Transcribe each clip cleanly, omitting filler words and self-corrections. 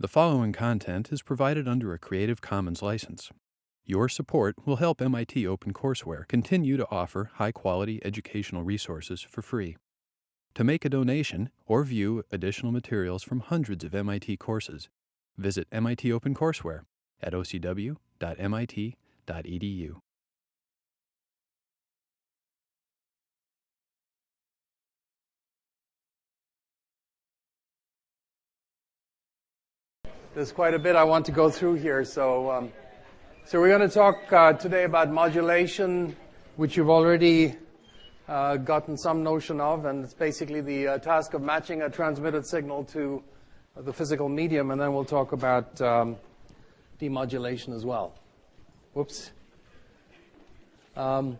The following content is provided under a Creative Commons license. Your support will help MIT OpenCourseware continue to offer high-quality educational resources for free. To make a donation or view additional materials from hundreds of MIT courses, visit MIT OpenCourseware at ocw.mit.edu. There's quite a bit I want to go through here. So we're going to talk today about modulation, which you've already gotten some notion of, and it's basically the task of matching a transmitted signal to the physical medium, and then we'll talk about demodulation as well. Whoops. So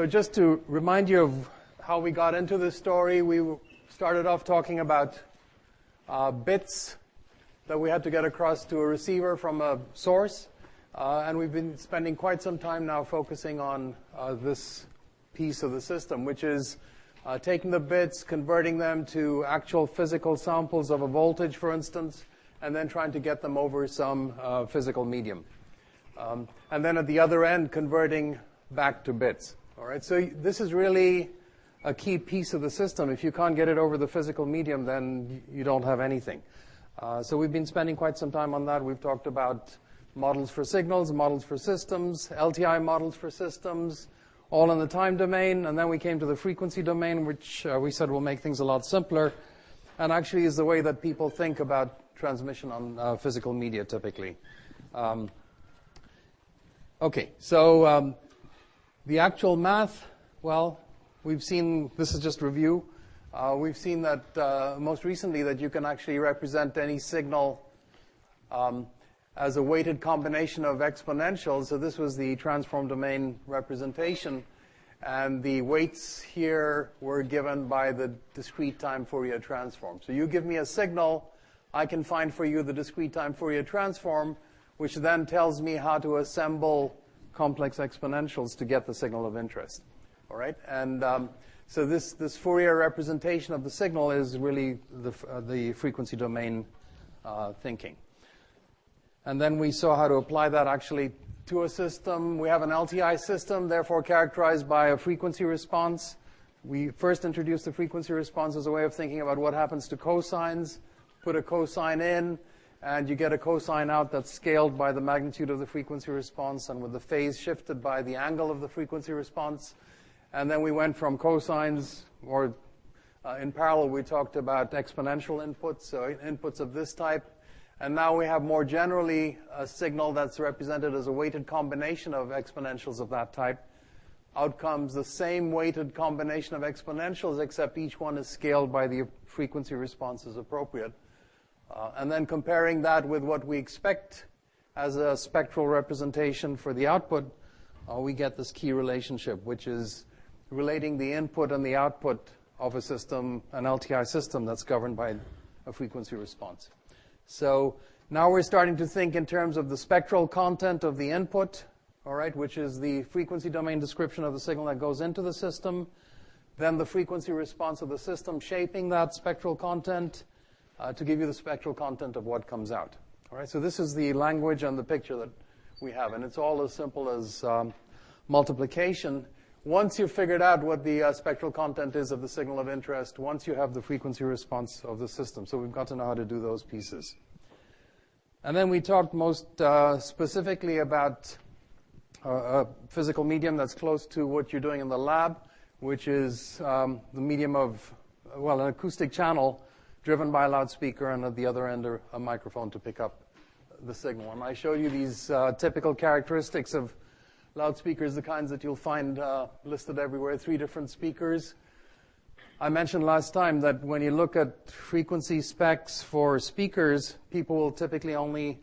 just to remind you of how we got into this story, we started off talking about bits that we had to get across to a receiver from a source. And we've been spending quite some time now focusing on this piece of the system, which is taking the bits, converting them to actual physical samples of a voltage, for instance, and then trying to get them over some physical medium. And then at the other end, converting back to bits. All right, so this is really a key piece of the system. If you can't get it over the physical medium, then you don't have anything. So we've been spending quite some time on that. We've talked about models for signals, models for systems, LTI models for systems, all in the time domain. And then we came to the frequency domain, which we said will make things a lot simpler, and actually is the way that people think about transmission on physical media typically. Okay, so the actual math, well, we've seen, this is just review. We've seen that most recently that you can actually represent any signal as a weighted combination of exponentials. So this was the transform domain representation. And the weights here were given by the discrete time Fourier transform. So you give me a signal, I can find for you the discrete time Fourier transform, which then tells me how to assemble complex exponentials to get the signal of interest. All right? And so this Fourier representation of the signal is really the frequency domain thinking. And then we saw how to apply that actually to a system. We have an LTI system, therefore characterized by a frequency response. We first introduced the frequency response as a way of thinking about what happens to cosines. Put a cosine in, and you get a cosine out that's scaled by the magnitude of the frequency response and with the phase shifted by the angle of the frequency response. And then we went from cosines, or in parallel, we talked about exponential inputs, so inputs of this type. And now we have more generally a signal that's represented as a weighted combination of exponentials of that type. Out comes the same weighted combination of exponentials, except each one is scaled by the frequency response as appropriate. And then comparing that with what we expect as a spectral representation for the output, we get this key relationship, which is relating the input and the output of a system, an LTI system that's governed by a frequency response. So now we're starting to think in terms of the spectral content of the input, all right, which is the frequency domain description of the signal that goes into the system, then the frequency response of the system shaping that spectral content to give you the spectral content of what comes out. All right, so this is the language and the picture that we have, and it's all as simple as multiplication. Once you've figured out what the spectral content is of the signal of interest, once you have the frequency response of the system. So we've got to know how to do those pieces. And then we talked most specifically about a physical medium that's close to what you're doing in the lab, which is the medium of, well, an acoustic channel driven by a loudspeaker, and at the other end a microphone to pick up the signal. And I showed you these typical characteristics of loudspeakers, the kinds that you'll find listed everywhere, 3 different speakers. I mentioned last time that when you look at frequency specs for speakers, people will typically only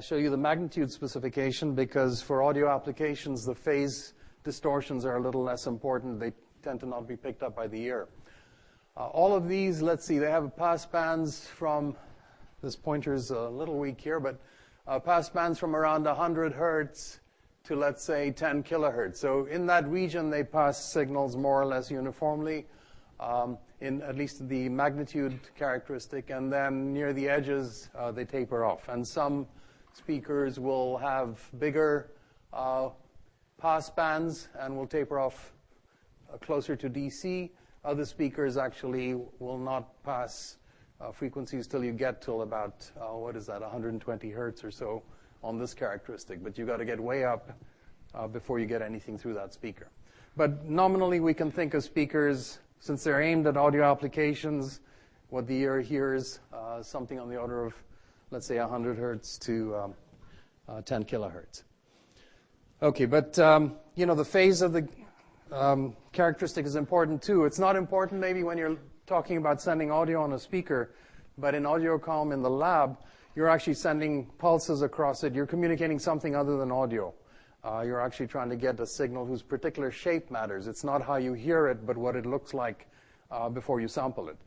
show you the magnitude specification, because for audio applications, the phase distortions are a little less important. They tend to not be picked up by the ear. All of these, let's see, they have pass bands from, this pointer's a little weak here, but pass bands from around 100 hertz to, let's say, 10 kilohertz. So in that region, they pass signals more or less uniformly. in at least the magnitude characteristic, and then near the edges, they taper off. And some speakers will have bigger pass bands and will taper off closer to DC. Other speakers actually will not pass frequencies till you get till about, 120 hertz or so on this characteristic. But you've got to get way up before you get anything through that speaker. But nominally, we can think of speakers, since they're aimed at audio applications, what the ear hears, something on the order of, let's say, 100 hertz to 10 kilohertz. Okay, but, the phase of the characteristic is important, too. It's not important maybe when you're talking about sending audio on a speaker, but in AudioComm in the lab, you're actually sending pulses across it. You're communicating something other than audio. You're actually trying to get a signal whose particular shape matters. It's not how you hear it, but what it looks like before you sample it.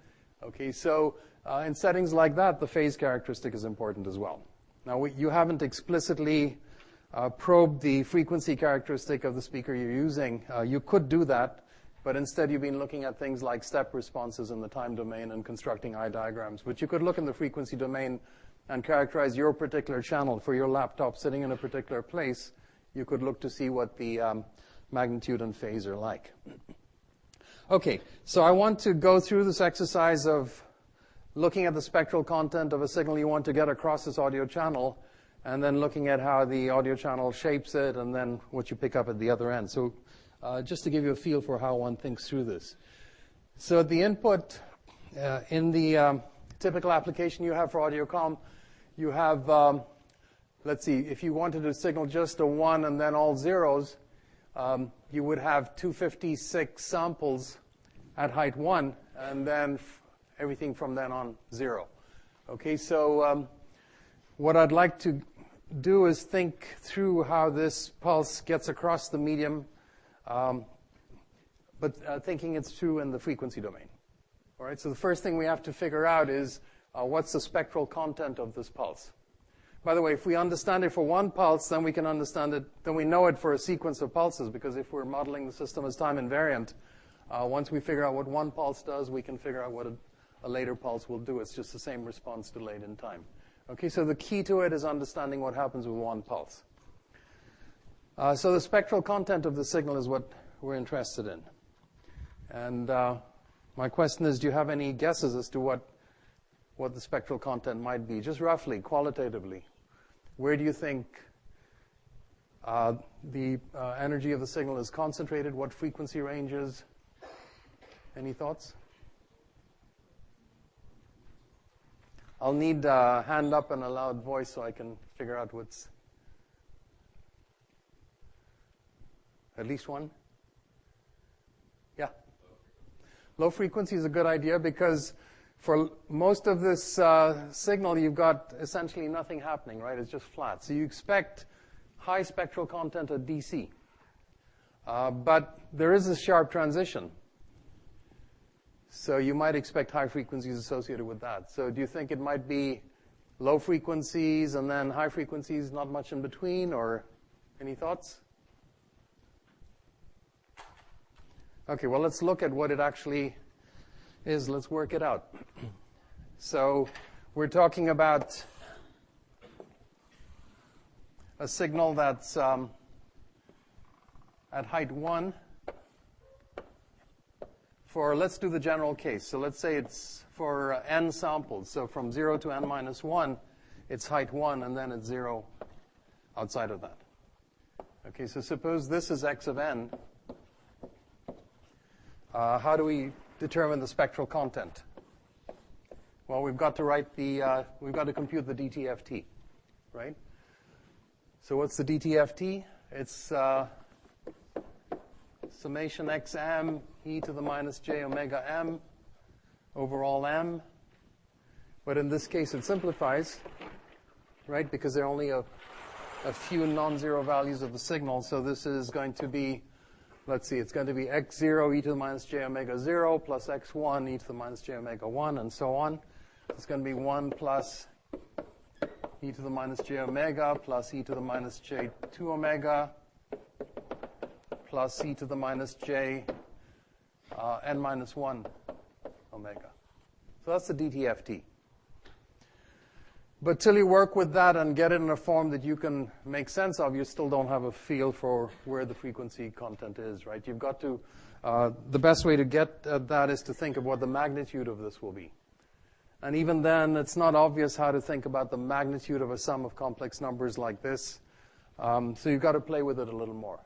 Okay, so in settings like that, the phase characteristic is important as well. Now, you haven't explicitly probed the frequency characteristic of the speaker you're using. You could do that, but instead you've been looking at things like step responses in the time domain and constructing eye diagrams. But you could look in the frequency domain and characterize your particular channel for your laptop sitting in a particular place. You could look to see what the magnitude and phase are like. Okay, so I want to go through this exercise of looking at the spectral content of a signal you want to get across this audio channel, and then looking at how the audio channel shapes it, and then what you pick up at the other end. So just to give you a feel for how one thinks through this. So at the input, in the typical application you have for AudioComm, you have, let's see, if you wanted to signal just a 1 and then all zeros, you would have 256 samples at height 1, and then everything from then on 0. Okay, so what I'd like to do is think through how this pulse gets across the medium, but thinking it's true in the frequency domain. All right, so the first thing we have to figure out is what's the spectral content of this pulse. By the way, if we understand it for one pulse, then we can understand it, then we know it for a sequence of pulses, because if we're modeling the system as time invariant, once we figure out what one pulse does, we can figure out what a later pulse will do. It's just the same response delayed in time. Okay, so the key to it is understanding what happens with one pulse. So the spectral content of the signal is what we're interested in. And my question is, do you have any guesses as to what the spectral content might be? Just roughly, qualitatively. Where do you think the energy of the signal is concentrated? What frequency ranges? Any thoughts? I'll need a hand up and a loud voice so I can figure out what's... At least one? Yeah. Low frequency is a good idea because for most of this signal, you've got essentially nothing happening, right? It's just flat. So you expect high spectral content at DC. But there is a sharp transition. So you might expect high frequencies associated with that. So do you think it might be low frequencies and then high frequencies, not much in between, or any thoughts? Okay, well, let's look at what it actually is. Let's work it out. So we're talking about a signal that's at height 1 for, let's do the general case. So let's say it's for n samples. So from 0 to n minus 1, it's height 1, and then it's 0 outside of that. Okay, so suppose this is x of n. How do we determine the spectral content? Well, we've got to write the, we've got to compute the DTFT, right? So what's the DTFT? It's summation xm e to the minus j omega m over all m. But in this case, it simplifies, right? Because there are only a few non-zero values of the signal. So this is going to be, let's see, it's going to be x0 e to the minus j omega 0 plus x1 e to the minus j omega 1, and so on. It's going to be 1 plus e to the minus j omega plus e to the minus j 2 omega plus e to the minus j n minus 1 omega. So that's the DTFT. But till you work with that and get it in a form that you can make sense of, you still don't have a feel for where the frequency content is, right? You've got to, the best way to get at that is to think of what the magnitude of this will be. And even then, it's not obvious how to think about the magnitude of a sum of complex numbers like this. So you've got to play with it a little more.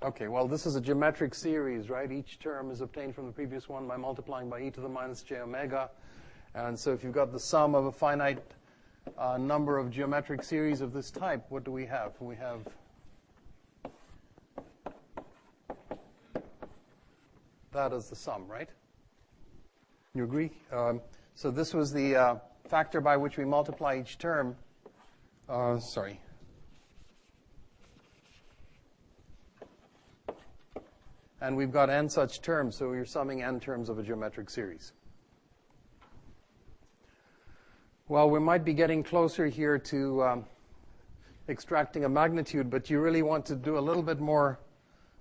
Okay, well, this is a geometric series, right? Each term is obtained from the previous one by multiplying by e to the minus j omega. And so if you've got the sum of a finite number of geometric series of this type, what do we have? We have that as the sum, right? You agree? So this was the factor by which we multiply each term. Sorry. And we've got n such terms, so you're summing n terms of a geometric series. Well, we might be getting closer here to extracting a magnitude, but you really want to do a little bit more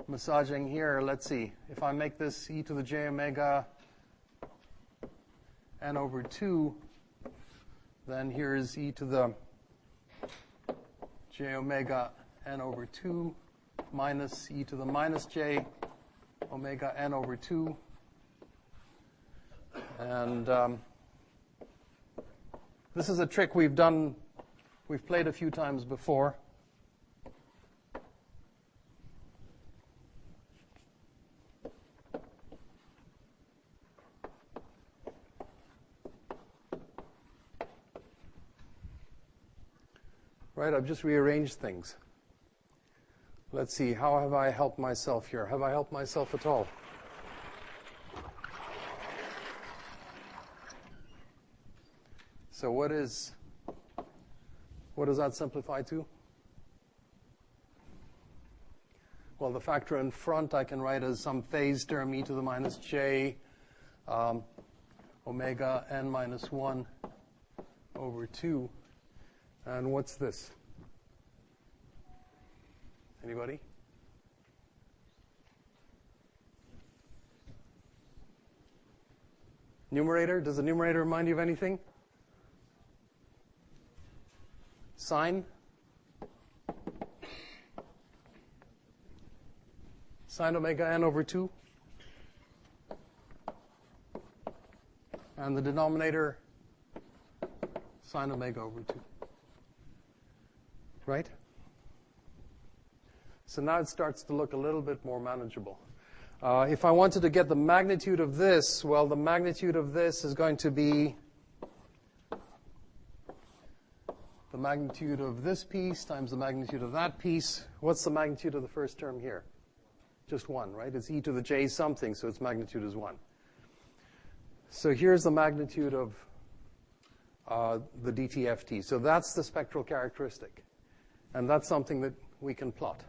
massaging here. Let's see. If I make this e to the j omega n over 2, then here's e to the j omega n over 2 minus e to the minus j omega n over 2. And this is a trick we've played a few times before. Right, I've just rearranged things. Let's see, how have I helped myself here? Have I helped myself at all? So what does that simplify to? Well, the factor in front I can write as some phase term e to the minus j omega n minus 1 over 2. And what's this? Anybody? Numerator? Does the numerator remind you of anything? Sine? Sine omega n over 2. And the denominator, sine omega over 2. Right? So now it starts to look a little bit more manageable. If I wanted to get the magnitude of this, well, the magnitude of this is going to be the magnitude of this piece times the magnitude of that piece. What's the magnitude of the first term here? Just 1, right? It's e to the j something, so its magnitude is 1. So here's the magnitude of the DTFT. So that's the spectral characteristic. And that's something that we can plot.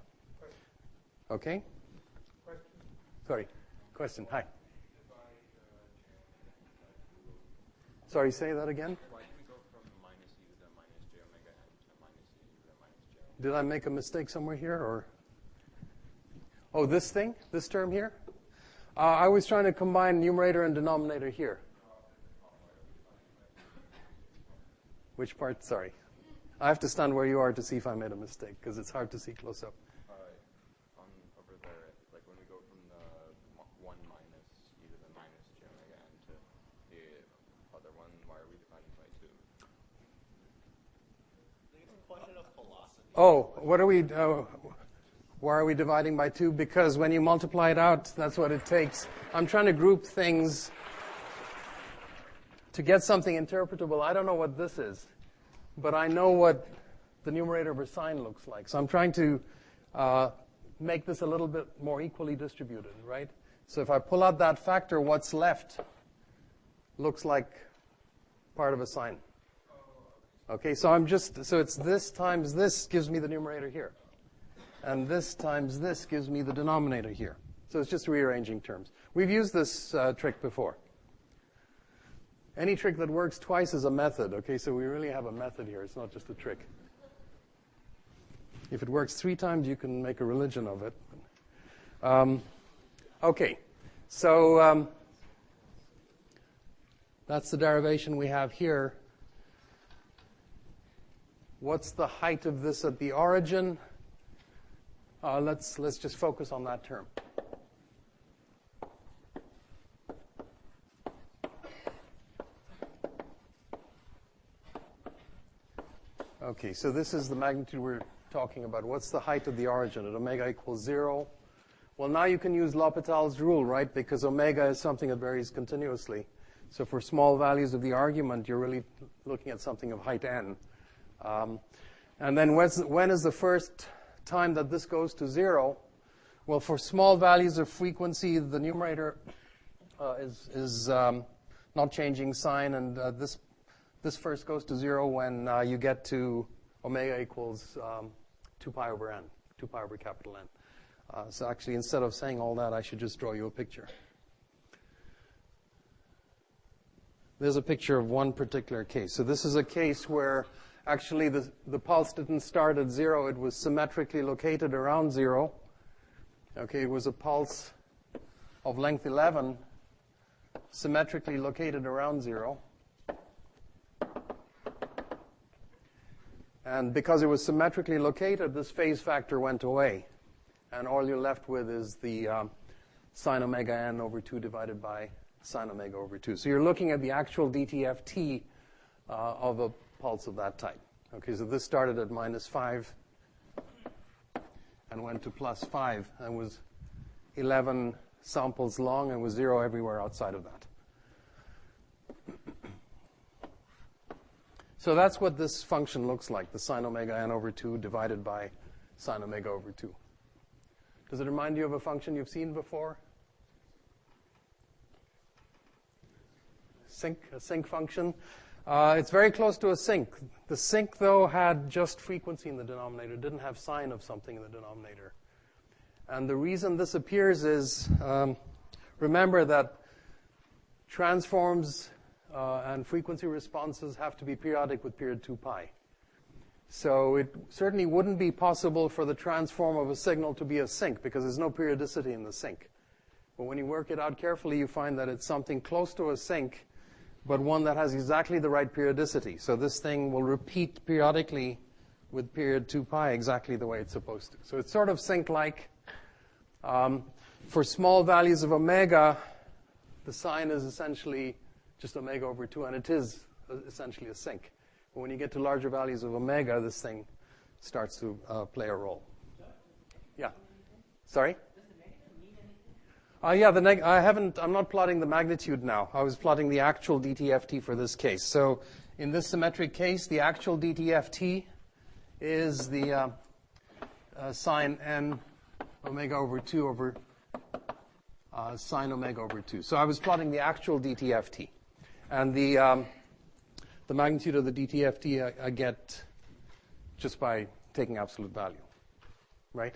Okay? Question. Sorry. Question. Hi. Sorry, say that again. Why do we go from minus e to the minus j omega n to minus e to the minus j omega? Did I make a mistake somewhere here, or? Oh, this thing? This term here? I was trying to combine numerator and denominator here. Which part? Sorry. I have to stand where you are to see if I made a mistake, because it's hard to see close up. Over there, like when we go from the 1 minus e to the minus j omega n to the other one, why are we dividing by 2? It's a question of philosophy. Oh, why are we dividing by 2? Because when you multiply it out, that's what it takes. I'm trying to group things to get something interpretable. I don't know what this is, but I know what the numerator of a sine looks like. So I'm trying to make this a little bit more equally distributed, right? So if I pull out that factor, what's left looks like part of a sine. Okay, so it's this times this gives me the numerator here. And this times this gives me the denominator here. So it's just rearranging terms. We've used this trick before. Any trick that works twice is a method. Okay, so we really have a method here. It's not just a trick. If it works 3 times, you can make a religion of it. Okay, so That's the derivation we have here. What's the height of this at the origin? Let's just focus on that term. Okay, so this is the magnitude we're talking about. What's the height of the origin at omega equals 0? Well, now you can use L'Hopital's rule, right? Because omega is something that varies continuously. So for small values of the argument, you're really looking at something of height n. And then when is the first time that this goes to 0? Well, for small values of frequency, the numerator is not changing sign, and this first goes to 0 when you get to omega equals 2 pi over n, 2 pi over capital N. So actually, instead of saying all that, I should just draw you a picture. There's a picture of one particular case. So this is a case where actually the pulse didn't start at 0. It was symmetrically located around 0. Okay, it was a pulse of length 11, symmetrically located around 0. And because it was symmetrically located, this phase factor went away. And all you're left with is the sine omega n over 2 divided by sine omega over 2. So you're looking at the actual dTft of a pulse of that type. Okay, so this started at -5 and went to +5 and was 11 samples long and was 0 everywhere outside of that. So that's what this function looks like, the sine omega n over 2 divided by sine omega over 2. Does it remind you of a function you've seen before? A sinc function. It's very close to a sinc. The sinc, though, had just frequency in the denominator. It didn't have sign of something in the denominator. And the reason this appears is, remember that transforms and frequency responses have to be periodic with period 2 pi. So it certainly wouldn't be possible for the transform of a signal to be a sinc because there's no periodicity in the sinc. But when you work it out carefully, you find that it's something close to a sinc, but one that has exactly the right periodicity. So this thing will repeat periodically with period 2 pi exactly the way it's supposed to. So it's sort of sinc-like. For small values of omega, the sign is essentially just omega over 2, and it is essentially a sinc. But when you get to larger values of omega, this thing starts to play a role. Yeah. Sorry? Yeah, I'm not plotting the magnitude now. I was plotting the actual dTft for this case. So in this symmetric case, the actual dTft is the sine n omega over 2 over sine omega over 2. So I was plotting the actual dTft. And the magnitude of the dTft I get just by taking absolute value, right?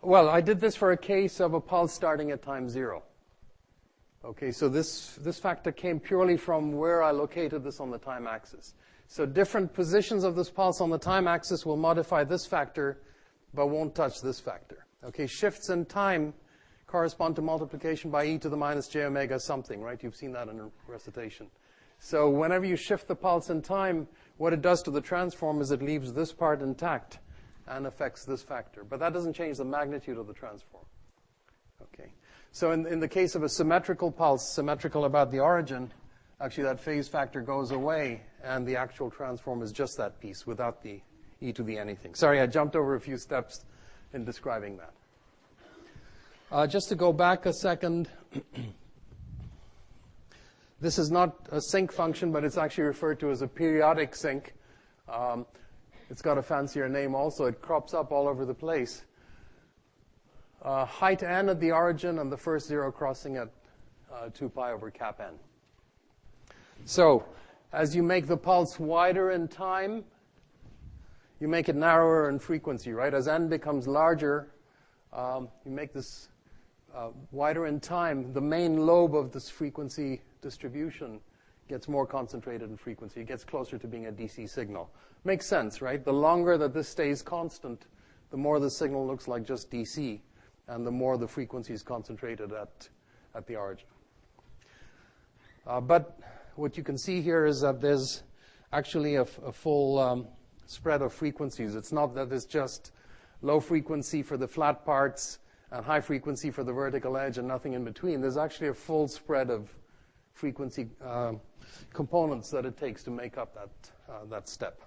Well, I did this for a case of a pulse starting at time 0. Okay, so this factor came purely from where I located this on the time axis. So different positions of this pulse on the time axis will modify this factor, but won't touch this factor. Okay, shifts in time correspond to multiplication by e to the minus j omega something, right? You've seen that in a recitation. So whenever you shift the pulse in time, what it does to the transform is it leaves this part intact and affects this factor. But that doesn't change the magnitude of the transform. Okay. So in the case of a symmetrical pulse, symmetrical about the origin, actually that phase factor goes away, and the actual transform is just that piece without the e to the anything. Sorry, I jumped over a few steps in describing that. Just to go back a second, this is not a sinc function, but it's actually referred to as a periodic sinc. It's got a fancier name also. It crops up all over the place. Height n at the origin and the first 0 crossing at 2 pi over cap n. So as you make the pulse wider in time, you make it narrower in frequency, right? As n becomes larger, you make this wider in time. The main lobe of this frequency distribution gets more concentrated in frequency. It gets closer to being a DC signal. Makes sense, right? The longer that this stays constant, the more the signal looks like just DC, and the more the frequency is concentrated at the origin. But what you can see here is that there's actually a full spread of frequencies. It's not that it's just low frequency for the flat parts and high frequency for the vertical edge and nothing in between. There's actually a full spread of frequency components that it takes to make up that step.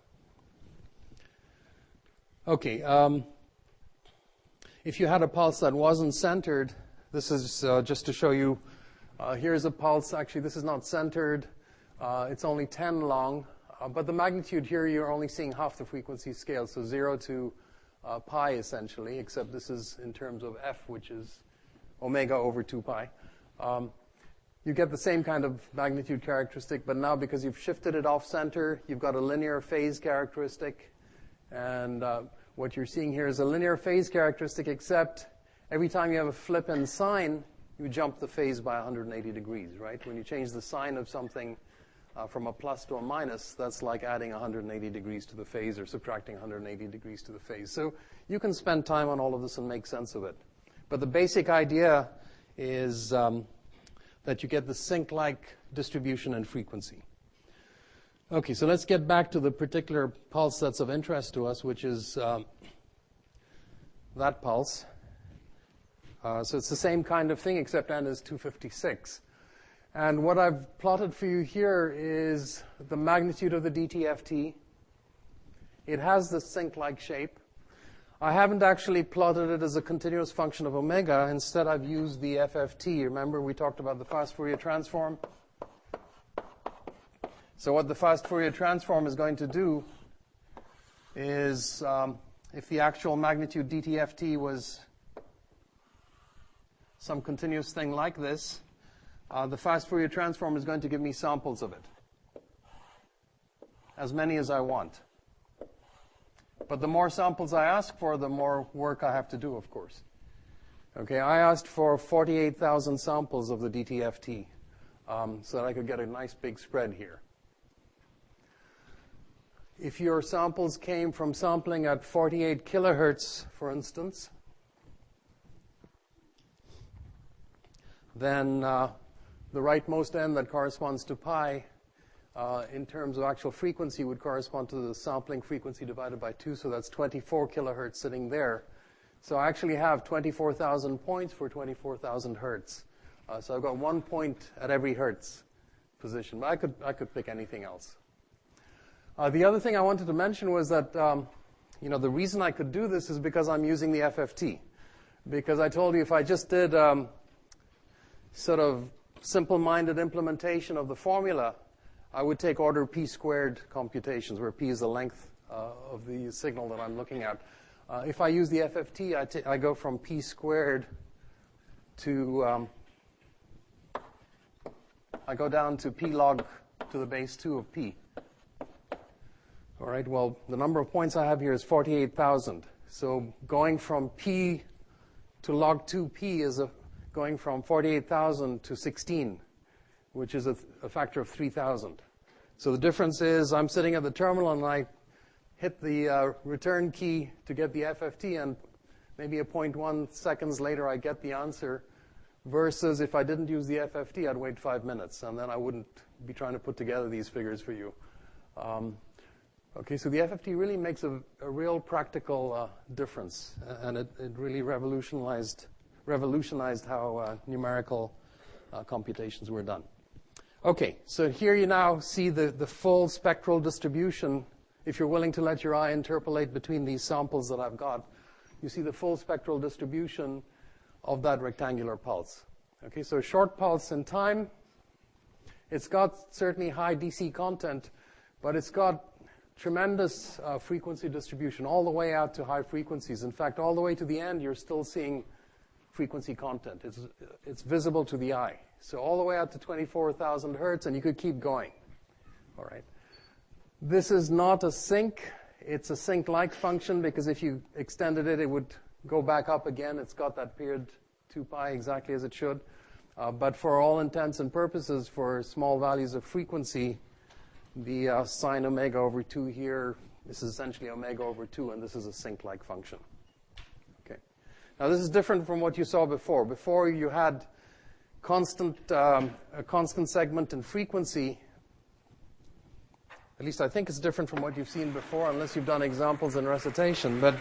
Okay, if you had a pulse that wasn't centered, this is just to show you, here's a pulse. Actually, this is not centered. It's only 10 long, but the magnitude here, you're only seeing half the frequency scale, so 0 to pi essentially, except this is in terms of f, which is omega over 2 pi. You get the same kind of magnitude characteristic, but now because you've shifted it off center, you've got a linear phase characteristic. And what you're seeing here is a linear phase characteristic, except every time you have a flip in sign, you jump the phase by 180 degrees, right? When you change the sign of something from a plus to a minus, that's like adding 180 degrees to the phase or subtracting 180 degrees to the phase. So you can spend time on all of this and make sense of it. But the basic idea is that you get the sink-like distribution and frequency. Okay, so let's get back to the particular pulse that's of interest to us, which is that pulse. So it's the same kind of thing, except n is 256. And what I've plotted for you here is the magnitude of the DTFT. It has the sink-like shape. I haven't actually plotted it as a continuous function of omega. Instead, I've used the FFT. Remember, we talked about the fast Fourier transform? So what the fast Fourier transform is going to do is, if the actual magnitude DTFT was some continuous thing like this, the fast Fourier transform is going to give me samples of it, as many as I want. But the more samples I ask for, the more work I have to do, of course. Okay, I asked for 48,000 samples of the DTFT so that I could get a nice big spread here. If your samples came from sampling at 48 kilohertz, for instance, then the rightmost end that corresponds to pi in terms of actual frequency would correspond to the sampling frequency divided by 2, so that's 24 kilohertz sitting there. So I actually have 24,000 points for 24,000 hertz. So I've got 1 point at every hertz position, but I could pick anything else. The other thing I wanted to mention was that the reason I could do this is because I'm using the FFT. Because I told you if I just did sort of simple-minded implementation of the formula, I would take order p squared computations, where p is the length of the signal that I'm looking at. If I use the FFT, I go from p squared to, I go down to p log to the base 2 of p. All right, well, the number of points I have here is 48,000. So going from p to log 2p is going from 48,000 to 16, which is a factor of 3,000. So the difference is I'm sitting at the terminal and I hit the return key to get the FFT, and maybe 0.1 seconds later I get the answer, versus if I didn't use the FFT, I'd wait 5 minutes, and then I wouldn't be trying to put together these figures for you. Okay, so the FFT really makes a real practical difference, and it really revolutionized how numerical computations were done. Okay, so here you now see the full spectral distribution. If you're willing to let your eye interpolate between these samples that I've got, you see the full spectral distribution of that rectangular pulse. Okay, so a short pulse in time, it's got certainly high DC content, but it's got tremendous frequency distribution all the way out to high frequencies. In fact, all the way to the end, you're still seeing frequency content. It's visible to the eye. So all the way out to 24,000 hertz, and you could keep going. All right. This is not a sink. It's a sink-like function, because if you extended it, it would go back up again. It's got that period 2 pi exactly as it should. But for all intents and purposes, for small values of frequency, the sine omega over 2 here, this is essentially omega over 2, and this is a sink-like function. Okay. Now, this is different from what you saw before. Before, you had a constant segment in frequency. At least I think it's different from what you've seen before, unless you've done examples in recitation. But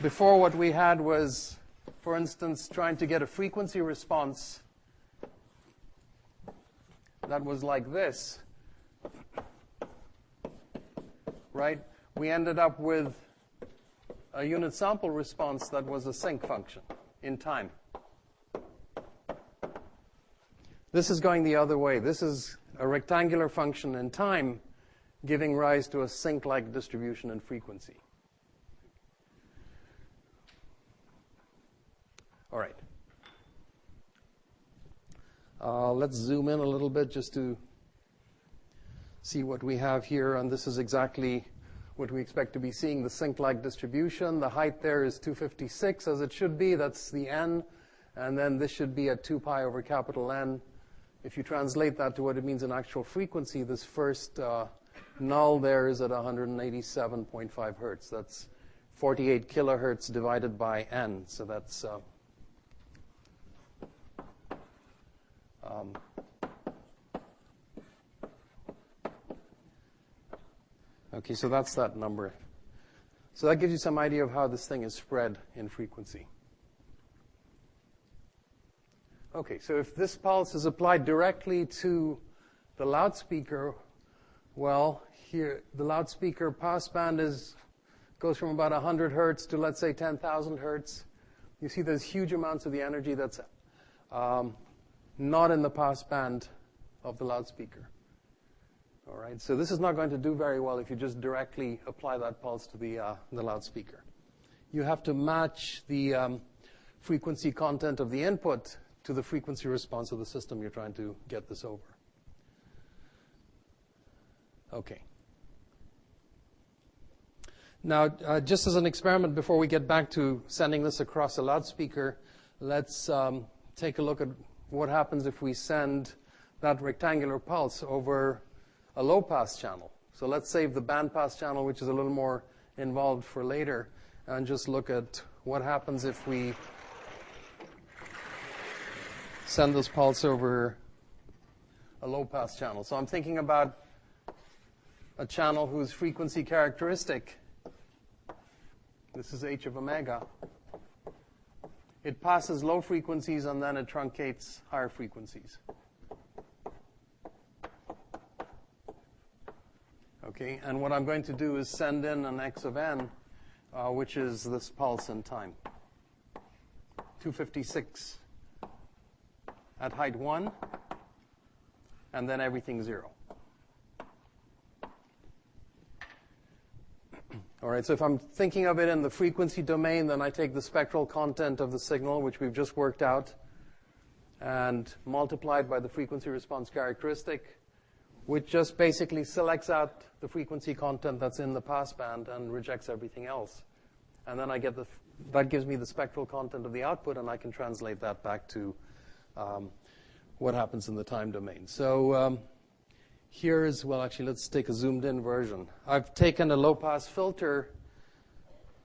before, what we had was, for instance, trying to get a frequency response that was like this, right? We ended up with a unit sample response that was a sinc function in time. This is going the other way. This is a rectangular function in time giving rise to a sinc-like distribution in frequency. All right. Let's zoom in a little bit just to see what we have here. And this is exactly what we expect to be seeing, the sinc-like distribution. The height there is 256, as it should be. That's the n. And then this should be at 2 pi over capital N. If you translate that to what it means in actual frequency, this first null there is at 187.5 hertz. That's 48 kilohertz divided by n. So that's okay, so that's that number. So that gives you some idea of how this thing is spread in frequency. Okay, so if this pulse is applied directly to the loudspeaker, well, here the loudspeaker passband goes from about 100 hertz to, let's say, 10,000 hertz. You see there's huge amounts of the energy that's not in the passband of the loudspeaker. All right, so this is not going to do very well if you just directly apply that pulse to the loudspeaker. You have to match the frequency content of the input to the frequency response of the system you're trying to get this over. Okay. Now, just as an experiment, before we get back to sending this across a loudspeaker, let's take a look at what happens if we send that rectangular pulse over a low-pass channel. So let's save the bandpass channel, which is a little more involved, for later, and just look at what happens if we send this pulse over a low-pass channel. So I'm thinking about a channel whose frequency characteristic, this is h of omega. It passes low frequencies and then it truncates higher frequencies. Okay, and what I'm going to do is send in an x of n, which is this pulse in time. 256 at height 1, and then everything 0. All right, so if I'm thinking of it in the frequency domain, then I take the spectral content of the signal, which we've just worked out, and multiply it by the frequency response characteristic, which just basically selects out the frequency content that's in the passband and rejects everything else. And then I get that gives me the spectral content of the output, and I can translate that back to what happens in the time domain. So here is, well, actually, let's take a zoomed-in version. I've taken a low-pass filter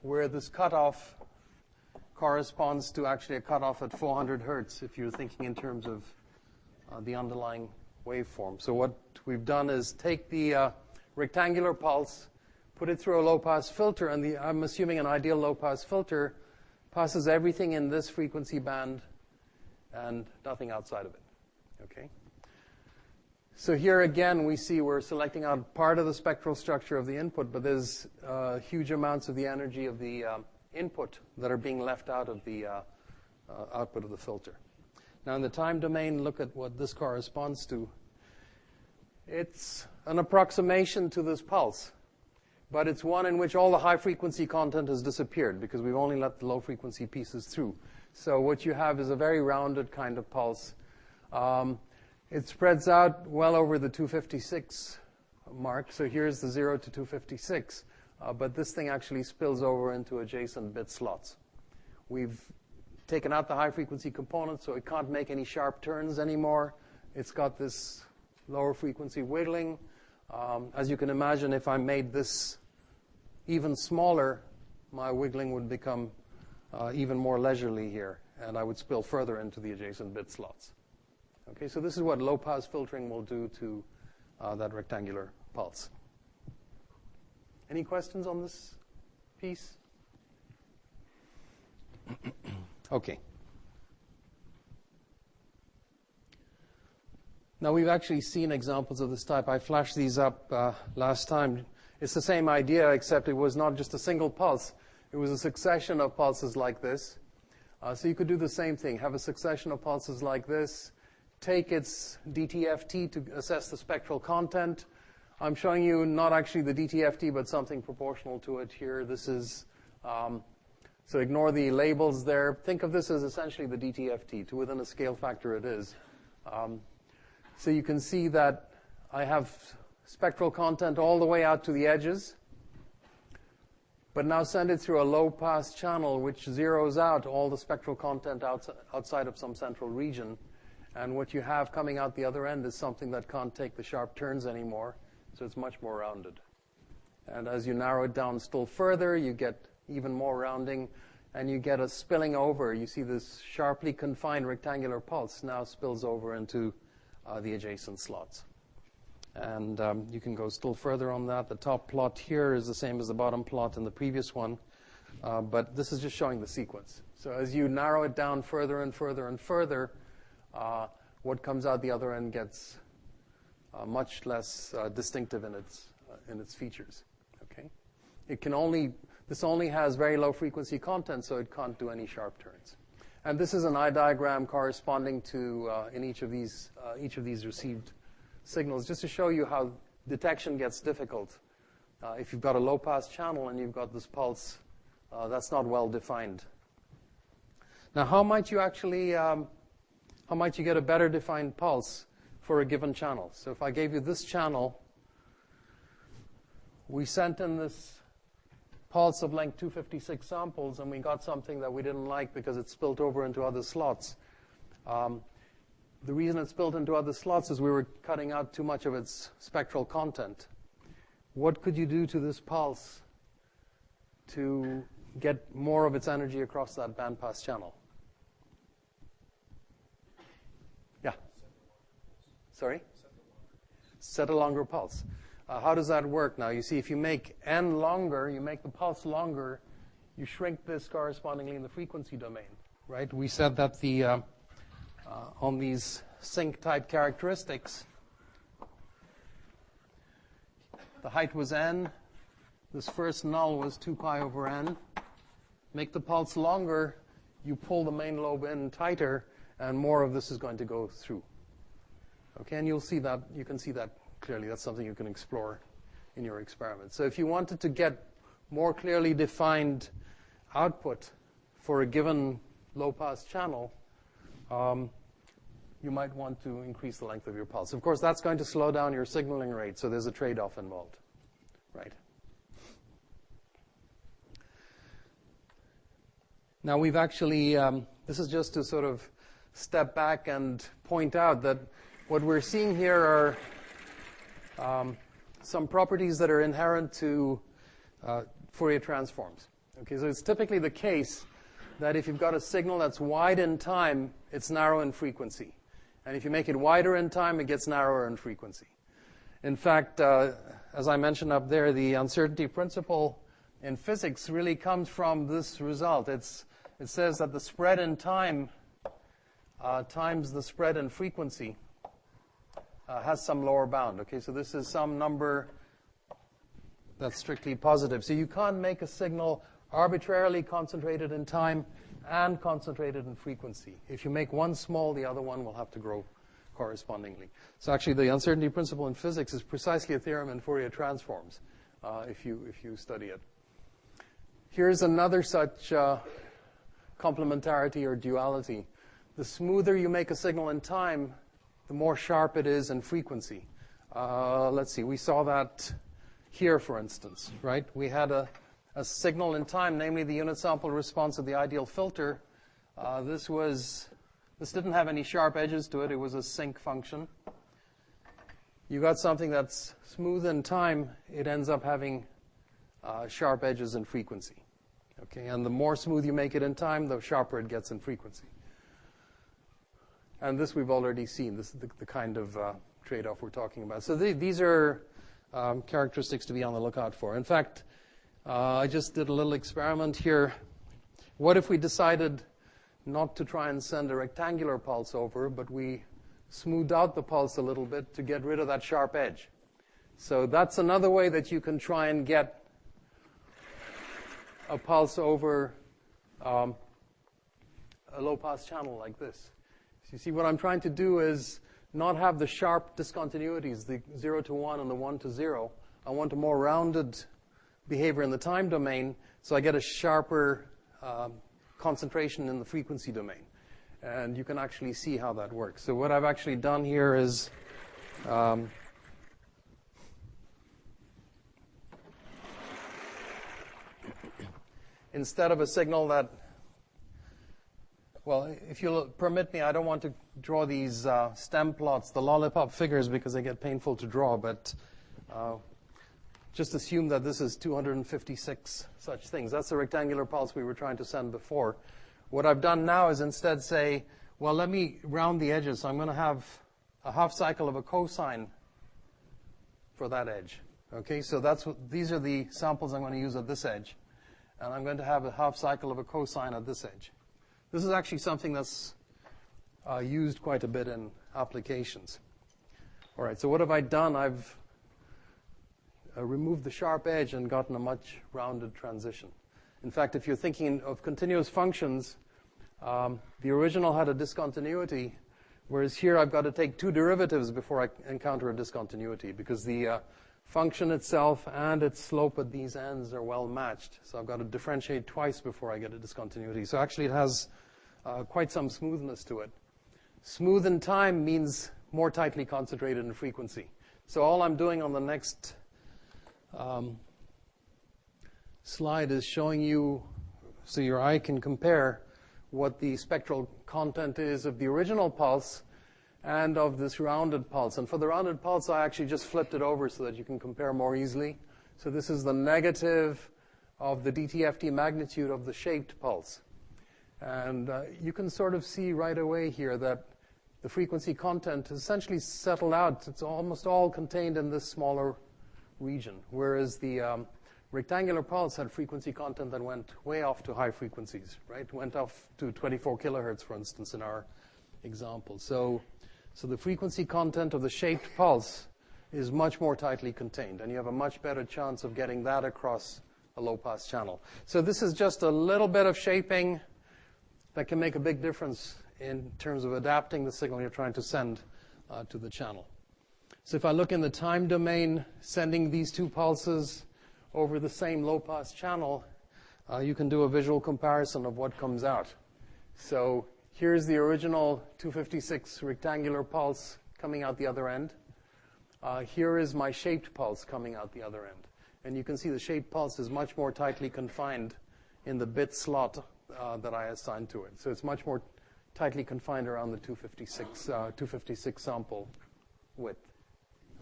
where this cutoff corresponds to actually a cutoff at 400 hertz, if you're thinking in terms of the underlying waveform. So what we've done is take the rectangular pulse, put it through a low-pass filter, and I'm assuming an ideal low-pass filter passes everything in this frequency band and nothing outside of it. Okay? So here again, we see we're selecting out part of the spectral structure of the input, but there's huge amounts of the energy of the input that are being left out of the output of the filter. Now, in the time domain, look at what this corresponds to. It's an approximation to this pulse, but it's one in which all the high-frequency content has disappeared because we've only let the low-frequency pieces through. So what you have is a very rounded kind of pulse. It spreads out well over the 256 mark. So here's the 0 to 256. But this thing actually spills over into adjacent bit slots. We've taken out the high-frequency component, so it can't make any sharp turns anymore. It's got this lower frequency wiggling. As you can imagine, if I made this even smaller, my wiggling would become even more leisurely here, and I would spill further into the adjacent bit slots. Okay, so this is what low-pass filtering will do to that rectangular pulse. Any questions on this piece? Okay. Now, we've actually seen examples of this type. I flashed these up last time. It's the same idea, except it was not just a single pulse. It was a succession of pulses like this. So you could do the same thing. Have a succession of pulses like this. Take its DTFT to assess the spectral content. I'm showing you not actually the DTFT, but something proportional to it here. This is, so ignore the labels there. Think of this as essentially the DTFT. To within a scale factor it is. So you can see that I have spectral content all the way out to the edges, but now send it through a low-pass channel which zeroes out all the spectral content outside of some central region. And what you have coming out the other end is something that can't take the sharp turns anymore, so it's much more rounded. And as you narrow it down still further, you get even more rounding, and you get a spilling over. You see this sharply confined rectangular pulse now spills over into the adjacent slots. And you can go still further on that. The top plot here is the same as the bottom plot in the previous one, but this is just showing the sequence. So as you narrow it down further and further and further, what comes out the other end gets much less distinctive in its features. Okay, this only has very low frequency content, so it can't do any sharp turns. And this is an eye diagram corresponding to in each of these received signals, just to show you how detection gets difficult. If you've got a low-pass channel and you've got this pulse, that's not well defined. Now, how might you get a better defined pulse for a given channel? So if I gave you this channel, we sent in this pulse of length 256 samples, and we got something that we didn't like because it spilled over into other slots. The reason it spilled into other slots is we were cutting out too much of its spectral content. What could you do to this pulse to get more of its energy across that bandpass channel? Yeah? Sorry? Set a longer pulse. How does that work now? You see, if you make n longer, you make the pulse longer, you shrink this correspondingly in the frequency domain, right? We said that the on these sync-type characteristics, the height was n. This first null was 2 pi over n. Make the pulse longer, you pull the main lobe in tighter, and more of this is going to go through. Okay, and you'll see that, you can see that clearly. That's something you can explore in your experiment. So if you wanted to get more clearly defined output for a given low-pass channel, you might want to increase the length of your pulse. Of course, that's going to slow down your signaling rate, so there's a trade-off involved, right? Now, we've actually, this is just to sort of step back and point out that what we're seeing here are some properties that are inherent to Fourier transforms. Okay, so it's typically the case that if you've got a signal that's wide in time, it's narrow in frequency. And if you make it wider in time, it gets narrower in frequency. In fact, as I mentioned up there, the uncertainty principle in physics really comes from this result. It says that the spread in time times the spread in frequency has some lower bound. Okay, so this is some number that's strictly positive. So you can't make a signal arbitrarily concentrated in time and concentrated in frequency. If you make one small, the other one will have to grow correspondingly. So actually, the uncertainty principle in physics is precisely a theorem in Fourier transforms, if you study it. Here's another such complementarity or duality. The smoother you make a signal in time, the more sharp it is in frequency. Let's see, we saw that here, for instance, right? We had a signal in time, namely the unit sample response of the ideal filter. This didn't have any sharp edges to it. It was a sinc function. You got something that's smooth in time. It ends up having sharp edges in frequency. Okay, and the more smooth you make it in time, the sharper it gets in frequency. And this we've already seen. This is the kind of trade-off we're talking about. So these are characteristics to be on the lookout for. In fact, I just did a little experiment here. What if we decided not to try and send a rectangular pulse over, but we smoothed out the pulse a little bit to get rid of that sharp edge? So that's another way that you can try and get a pulse over a low-pass channel like this. So you see, what I'm trying to do is not have the sharp discontinuities, the 0 to 1 and the 1 to 0. I want a more rounded behavior in the time domain, so I get a sharper concentration in the frequency domain. And you can actually see how that works. So what I've actually done here is instead of a signal that, well, if you'll permit me, I don't want to draw these stem plots, the lollipop figures, because they get painful to draw, but just assume that this is 256 such things. That's the rectangular pulse we were trying to send before. What I've done now is instead say, well, let me round the edges. So I'm going to have a half cycle of a cosine for that edge. Okay, so these are the samples I'm going to use at this edge. And I'm going to have a half cycle of a cosine at this edge. This is actually something that's used quite a bit in applications. All right, so what have I done? I've removed the sharp edge and gotten a much rounded transition. In fact, if you're thinking of continuous functions, the original had a discontinuity, whereas here I've got to take two derivatives before I encounter a discontinuity, because the function itself and its slope at these ends are well matched. So I've got to differentiate twice before I get a discontinuity. So actually it has quite some smoothness to it. Smooth in time means more tightly concentrated in frequency. So all I'm doing on the next slide is showing you, so your eye can compare what the spectral content is of the original pulse and of this rounded pulse. And for the rounded pulse, I actually just flipped it over so that you can compare more easily. So this is the negative of the DTFT magnitude of the shaped pulse. And you can sort of see right away here that the frequency content is essentially settled out. It's almost all contained in this smaller region, whereas the rectangular pulse had frequency content that went way off to high frequencies, right? Went off to 24 kilohertz, for instance, in our example. So the frequency content of the shaped pulse is much more tightly contained, and you have a much better chance of getting that across a low-pass channel. So this is just a little bit of shaping that can make a big difference in terms of adapting the signal you're trying to send to the channel. So if I look in the time domain, sending these two pulses over the same low-pass channel, you can do a visual comparison of what comes out. So here's the original 256 rectangular pulse coming out the other end. Here is my shaped pulse coming out the other end. And you can see the shaped pulse is much more tightly confined in the bit slot that I assigned to it. So it's much more tightly confined around the 256 sample width.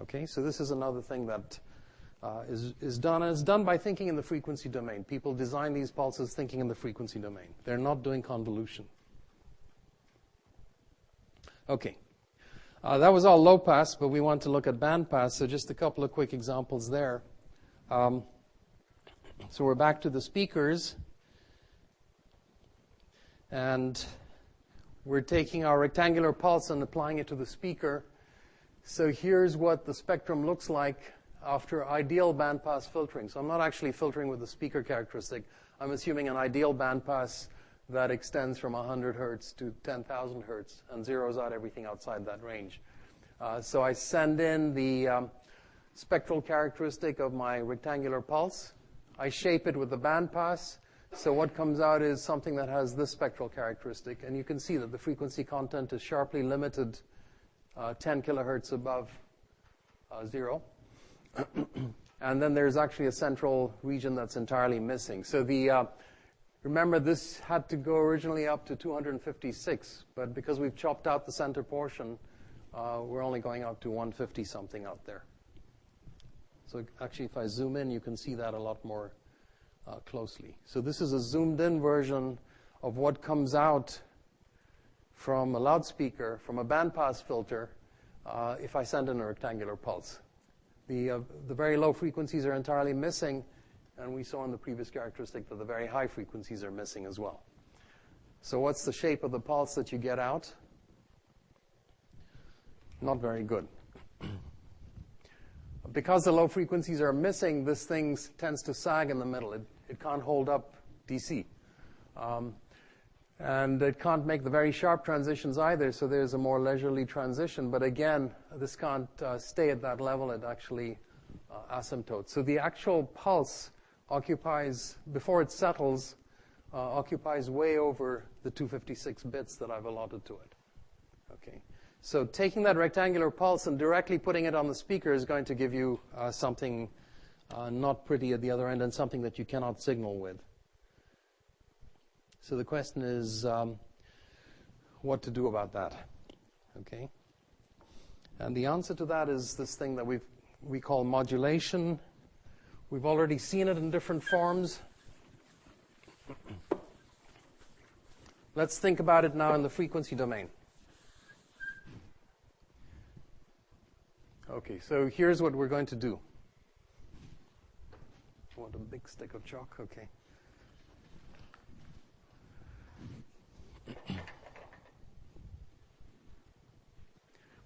Okay, so this is another thing that is done, and it's done by thinking in the frequency domain. People design these pulses thinking in the frequency domain. They're not doing convolution. Okay, that was all low pass, but we want to look at band pass, so just a couple of quick examples there. So we're back to the speakers, and we're taking our rectangular pulse and applying it to the speaker. So here's what the spectrum looks like after ideal bandpass filtering. So I'm not actually filtering with the speaker characteristic. I'm assuming an ideal bandpass that extends from 100 hertz to 10,000 hertz and zeroes out everything outside that range. So I send in the spectral characteristic of my rectangular pulse. I shape it with the bandpass. So what comes out is something that has this spectral characteristic. And you can see that the frequency content is sharply limited 10 kilohertz above 0. And then there's actually a central region that's entirely missing. So remember, this had to go originally up to 256, but because we've chopped out the center portion, we're only going up to 150-something out there. So actually, if I zoom in, you can see that a lot more closely. So this is a zoomed-in version of what comes out from a loudspeaker, from a bandpass filter, if I send in a rectangular pulse. The very low frequencies are entirely missing, and we saw in the previous characteristic that the very high frequencies are missing as well. So what's the shape of the pulse that you get out? Not very good. Because the low frequencies are missing, this thing tends to sag in the middle. It can't hold up DC. And it can't make the very sharp transitions either, so there's a more leisurely transition. But again, this can't stay at that level. It actually asymptotes. So the actual pulse occupies, before it settles, occupies way over the 256 bits that I've allotted to it. Okay. So taking that rectangular pulse and directly putting it on the speaker is going to give you something not pretty at the other end and something that you cannot signal with. So the question is what to do about that. Okay? And the answer to that is this thing that we call modulation. We've already seen it in different forms. Let's think about it now in the frequency domain. Okay, so here's what we're going to do. I want a big stick of chalk, okay.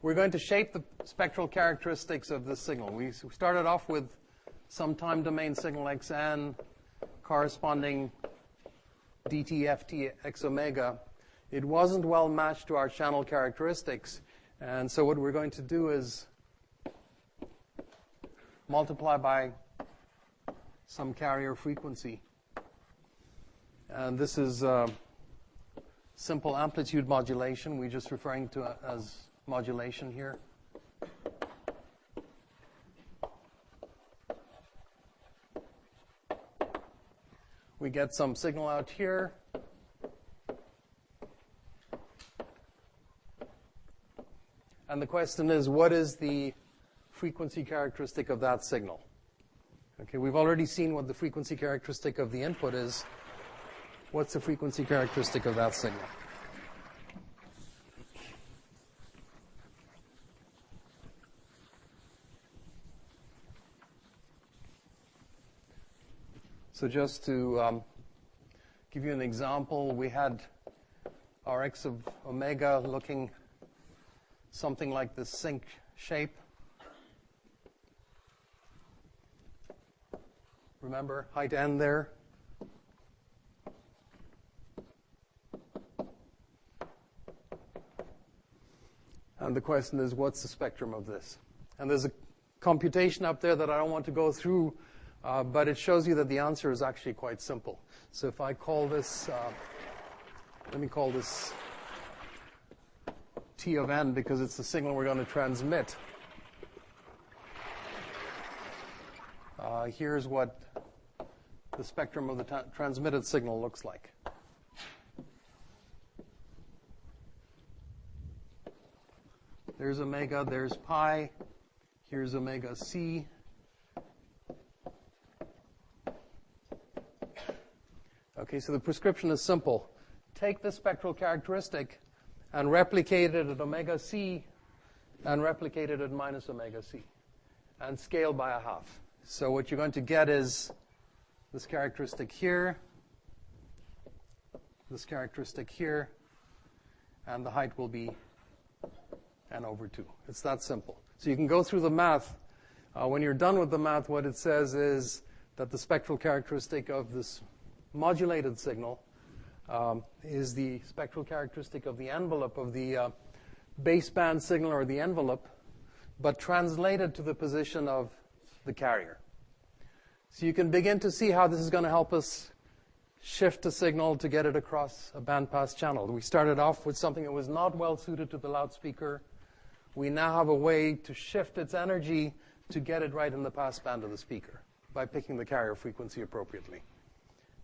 We're going to shape the spectral characteristics of this signal. We started off with some time domain signal xn corresponding dt ft x omega. It wasn't well matched to our channel characteristics, and so what we're going to do is multiply by some carrier frequency. And this is simple amplitude modulation. We're just referring to it as modulation here. We get some signal out here. And the question is, what is the frequency characteristic of that signal? Okay, we've already seen what the frequency characteristic of the input is. What's the frequency characteristic of that signal? So just to give you an example, we had our x of omega looking something like this sync shape. Remember, height n there. And the question is, what's the spectrum of this? And there's a computation up there that I don't want to go through, but it shows you that the answer is actually quite simple. So if I call this, let me call this T of n because it's the signal we're going to transmit. Here's what the spectrum of the transmitted signal looks like. There's omega, there's pi, here's omega c. Okay, so the prescription is simple. Take the spectral characteristic and replicate it at omega c and replicate it at minus omega c and scale by a half. So what you're going to get is this characteristic here, this characteristic here, and the height will be n over 2. It's that simple. So you can go through the math. When you're done with the math, what it says is that the spectral characteristic of this modulated signal is the spectral characteristic of the envelope of the baseband signal or the envelope, but translated to the position of the carrier. So you can begin to see how this is going to help us shift a signal to get it across a bandpass channel. We started off with something that was not well suited to the loudspeaker. We now have a way to shift its energy to get it right in the passband of the speaker by picking the carrier frequency appropriately.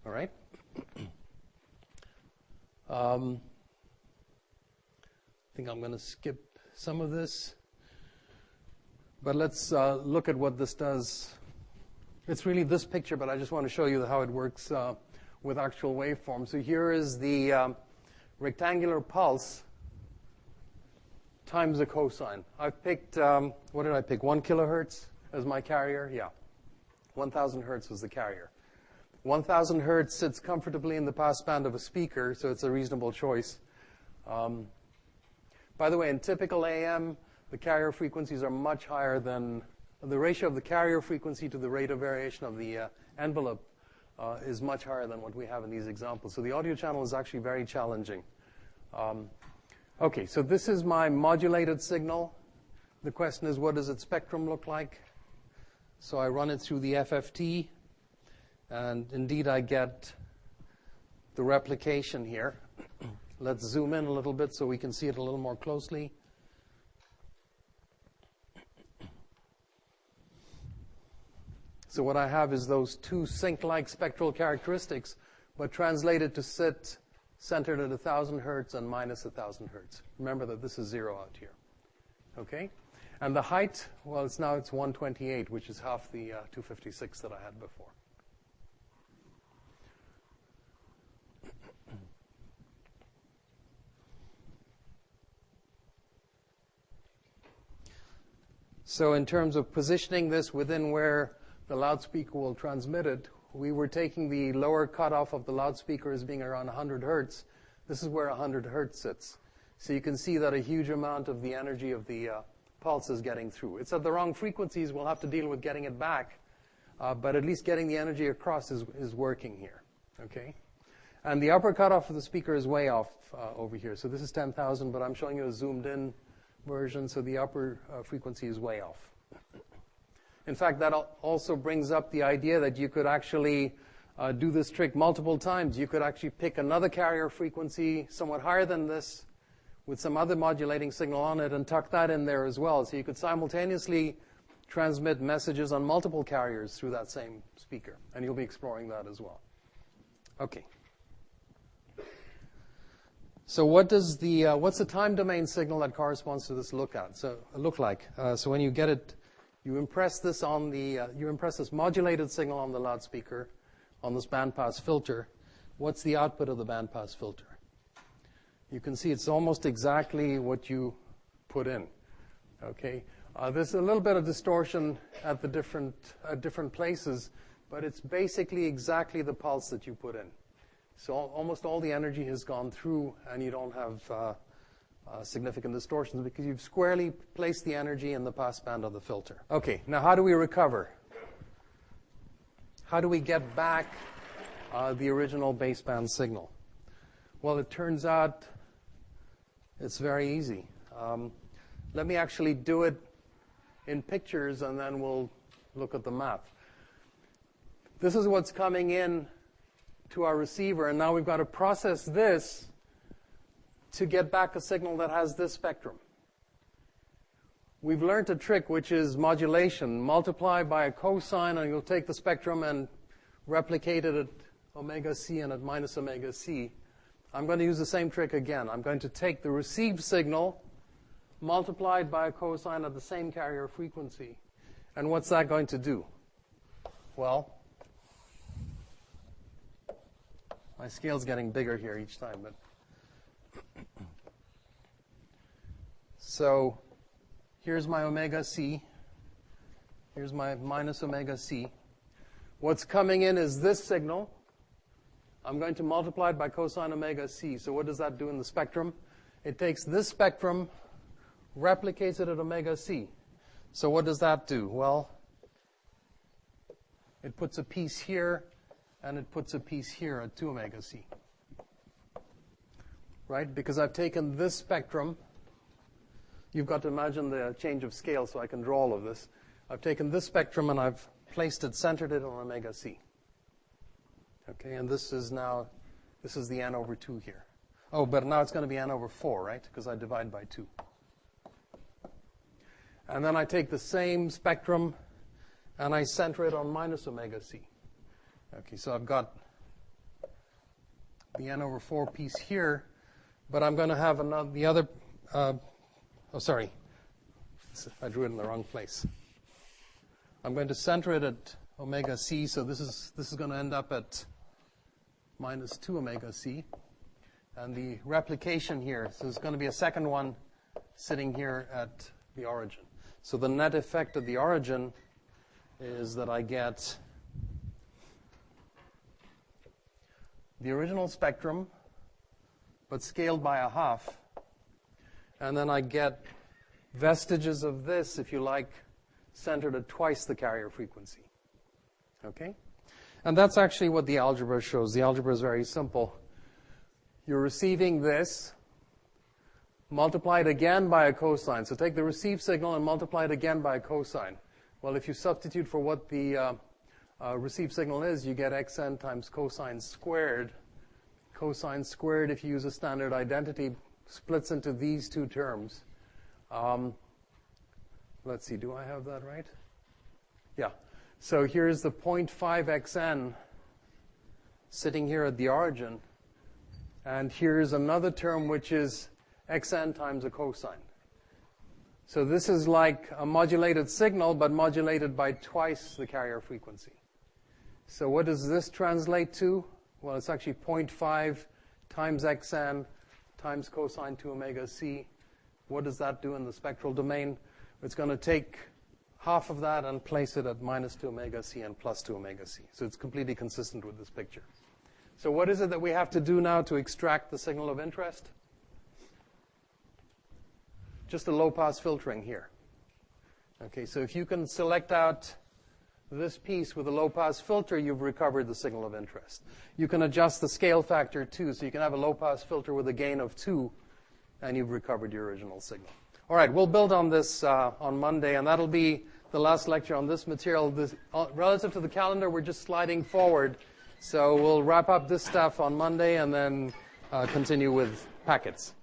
All right? I think I'm going to skip some of this. But let's look at what this does. It's really this picture, but I just want to show you how it works with actual waveforms. So here is the rectangular pulse times the cosine. I've picked, what did I pick? 1 kilohertz as my carrier? Yeah. 1,000 hertz was the carrier. 1,000 hertz sits comfortably in the passband of a speaker, so it's a reasonable choice. By the way, in typical AM, the carrier frequencies are much higher than the ratio of the carrier frequency to the rate of variation of the envelope is much higher than what we have in these examples. So the audio channel is actually very challenging. Okay, so this is my modulated signal. The question is, what does its spectrum look like? So I run it through the FFT, and indeed I get the replication here. Let's zoom in a little bit so we can see it a little more closely. So what I have is those two sync-like spectral characteristics, but translated to sit centered at 1,000 hertz and minus 1,000 hertz. Remember that this is 0 out here. Okay? And the height, well, it's 128, which is half the 256 that I had before. So in terms of positioning this within where the loudspeaker will transmit it, we were taking the lower cutoff of the loudspeaker as being around 100 hertz. This is where 100 hertz sits. So you can see that a huge amount of the energy of the pulse is getting through. It's at the wrong frequencies. We'll have to deal with getting it back. But at least getting the energy across is working here. Okay? And the upper cutoff of the speaker is way off over here. So this is 10,000, but I'm showing you a zoomed-in version, so the upper frequency is way off. In fact, that also brings up the idea that you could actually do this trick multiple times. You could actually pick another carrier frequency somewhat higher than this with some other modulating signal on it and tuck that in there as well. So you could simultaneously transmit messages on multiple carriers through that same speaker. And you'll be exploring that as well. Okay. So what's the time domain signal that corresponds to this look like? So when you get it, you impress this on this modulated signal on the loudspeaker, on this bandpass filter. What's the output of the bandpass filter? You can see it's almost exactly what you put in. Okay, there's a little bit of distortion at the different places, but it's basically exactly the pulse that you put in. So almost all the energy has gone through, and you don't have significant distortions because you've squarely placed the energy in the passband of the filter. Okay, now how do we recover? How do we get back the original baseband signal? Well, it turns out it's very easy. Let me actually do it in pictures, and then we'll look at the math. This is what's coming in to our receiver, and now we've got to process this to get back a signal that has this spectrum. We've learned a trick, which is modulation. Multiply by a cosine, and you'll take the spectrum and replicate it at omega c and at minus omega c. I'm going to use the same trick again. I'm going to take the received signal multiplied by a cosine at the same carrier frequency. And what's that going to do? Well, my scale's getting bigger here each time, but so here's my omega c. Here's my minus omega c. What's coming in is this signal. I'm going to multiply it by cosine omega c. So what does that do in the spectrum? It takes this spectrum, replicates it at omega c. So what does that do? Well, it puts a piece here, and it puts a piece here at 2 omega c. Right? Because I've taken this spectrum. You've got to imagine the change of scale so I can draw all of this. I've taken this spectrum and I've placed it, centered it on omega c. Okay, and this is the n over 2 here. Oh, but now it's going to be n over 4, right? Because I divide by 2. And then I take the same spectrum and I center it on minus omega c. Okay, so I've got the n over 4 piece here, but I'm going to have the other, sorry, I drew it in the wrong place. I'm going to center it at omega c, so this is going to end up at minus 2 omega c. And the replication here, so there's going to be a second one sitting here at the origin. So the net effect of the origin is that I get the original spectrum, but scaled by a half. And then I get vestiges of this, if you like, centered at twice the carrier frequency. Okay? And that's actually what the algebra shows. The algebra is very simple. You're receiving this, multiplied again by a cosine. So take the received signal and multiply it again by a cosine. Well, if you substitute for what the received signal is, you get xn times cosine squared. Cosine squared, if you use a standard identity, splits into these two terms. Let's see, do I have that right? Yeah. So here's the 0.5 xn sitting here at the origin. And here's another term which is xn times a cosine. So this is like a modulated signal, but modulated by twice the carrier frequency. So what does this translate to? Well, it's actually 0.5 times xn times cosine 2 omega c. What does that do in the spectral domain? It's going to take half of that and place it at minus 2 omega c and plus 2 omega c. So it's completely consistent with this picture. So what is it that we have to do now to extract the signal of interest? Just a low-pass filtering here. Okay, so if you can select out this piece with a low-pass filter, you've recovered the signal of interest. You can adjust the scale factor too, so you can have a low-pass filter with a gain of 2, and you've recovered your original signal. All right, we'll build on this on Monday, and that'll be the last lecture on this material. Relative to the calendar, we're just sliding forward. So we'll wrap up this stuff on Monday and then continue with packets.